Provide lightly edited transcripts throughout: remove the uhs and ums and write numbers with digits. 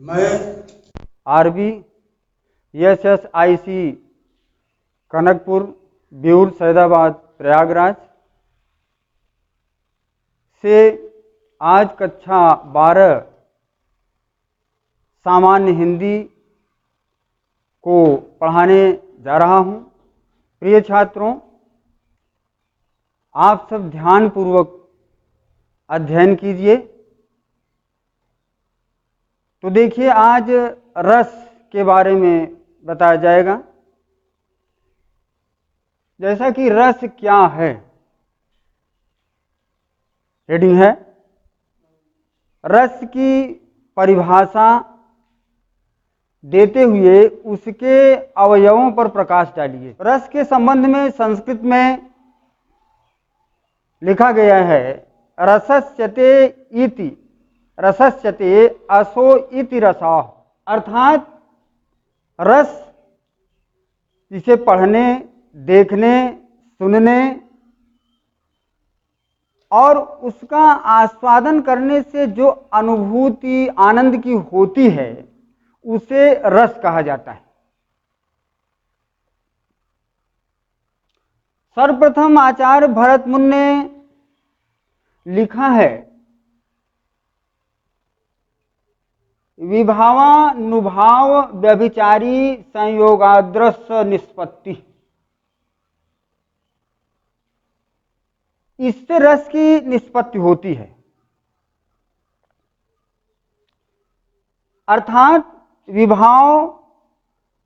मैं RB SSIC Kanakpur ब्यूर सैदाबाद प्रयागराज से आज कक्षा 12 सामान्य हिंदी को पढ़ाने जा रहा हूं। प्रिय छात्रों, आप सब ध्यानपूर्वक अध्ययन कीजिए। तो देखिए, आज रस के बारे में बताया जाएगा। जैसा कि रस क्या है, हेडिंग है रस की परिभाषा देते हुए उसके अवयवों पर प्रकाश डालिए। रस के संबंध में संस्कृत में लिखा गया है, रसस्यते इति रसस्यते असो इति रसः, अर्थात रस जिसे पढ़ने, देखने, सुनने और उसका आस्वादन करने से जो अनुभूति आनंद की होती है उसे रस कहा जाता है। सर्वप्रथम आचार्य भरतमुनि ने लिखा है, विभावानुभाव व्यभिचारी संयोगाद्रस्य निष्पत्ति। इससे रस की निष्पत्ति होती है, अर्थात विभाव,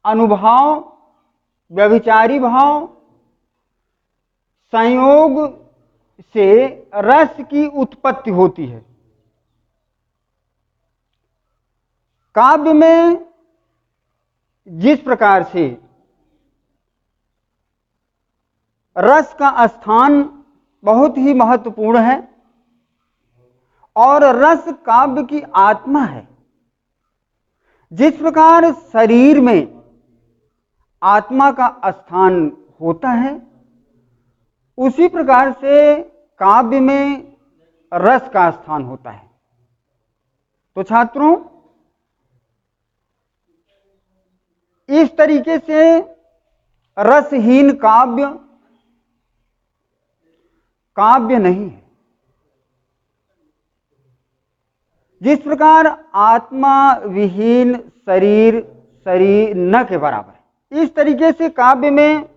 अनुभाव, व्यभिचारी भाव, संयोग से रस की उत्पत्ति होती है। काव्य में जिस प्रकार से रस का स्थान बहुत ही महत्वपूर्ण है और रस काव्य की आत्मा है, जिस प्रकार शरीर में आत्मा का स्थान होता है, उसी प्रकार से काव्य में रस का स्थान होता है। तो छात्रों, इस तरीके से रसहीन काव्य काव्य नहीं है। जिस प्रकार आत्मा विहीन शरीर शरीर न के बराबर है, इस तरीके से काव्य में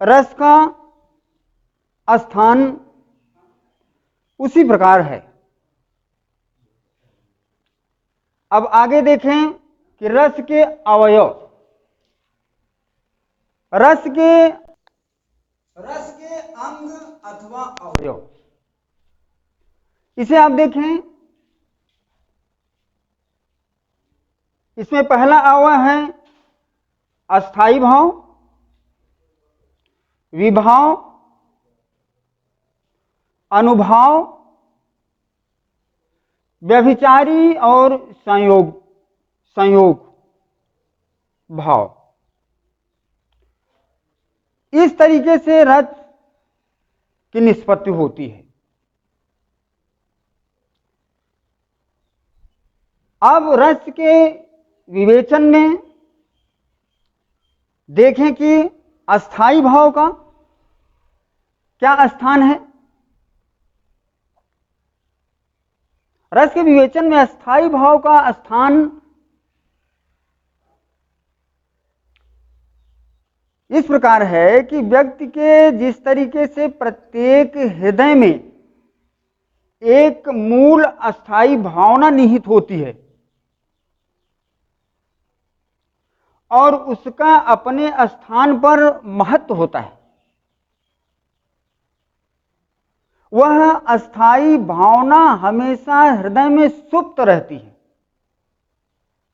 रस का स्थान उसी प्रकार है। अब आगे देखें कि रस के अवयव, रस के अंग अथवा अवयव, इसे आप देखें। इसमें पहला अवयव है अस्थाई भाव, विभाव, अनुभाव, व्यभिचारी और संयोग भाव। इस तरीके से रस की निष्पत्ति होती है। अब रस के विवेचन में देखें कि अस्थाई भाव का क्या स्थान है। रस के विवेचन में अस्थाई भाव का स्थान इस प्रकार है कि व्यक्ति के जिस तरीके से प्रत्येक हृदय में एक मूल अस्थाई भावना निहित होती है और उसका अपने स्थान पर महत्व होता है, वह अस्थाई भावना हमेशा हृदय में सुप्त रहती है,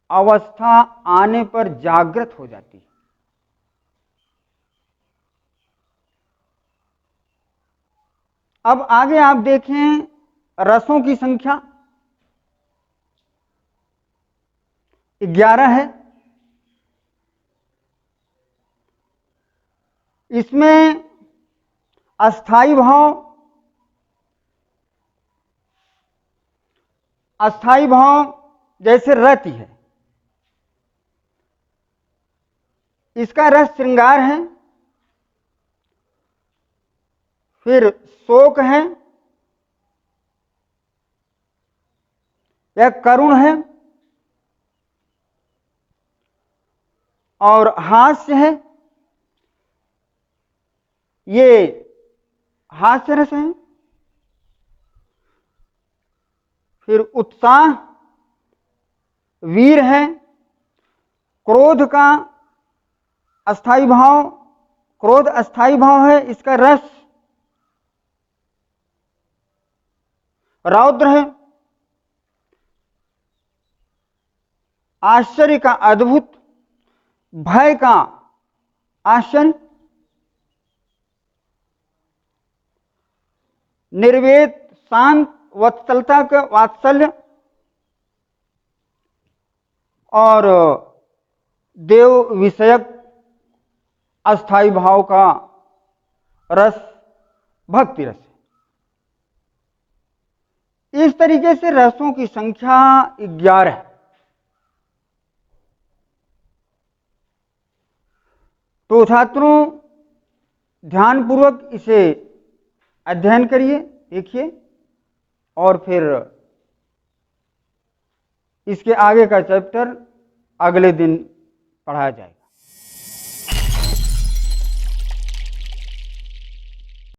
अवस्था आने पर जागृत हो जाती है। अब आगे आप देखें, रसों की संख्या 11 है। इसमें अस्थाई भाव, जैसे रति है, इसका रस श्रृंगार है, फिर शोक है, यह करुण है, और हास्य है, ये हास्य रस है, फिर उत्साह, वीर है, क्रोध का अस्थाई भाव, क्रोध अस्थाई भाव है, इसका रस रौद्र है, आश्चर्य का अद्भुत, भय का आश्चर्य, निर्वेद शांत, वत्सलता का वात्सल्य, और देव विषयक अस्थाई भाव का रस भक्ति रस है। इस तरीके से रसों की संख्या 11 है। तो छात्रों, ध्यानपूर्वक इसे अध्ययन करिए, देखिए, और फिर इसके आगे का चैप्टर अगले दिन पढ़ाया जाएगा।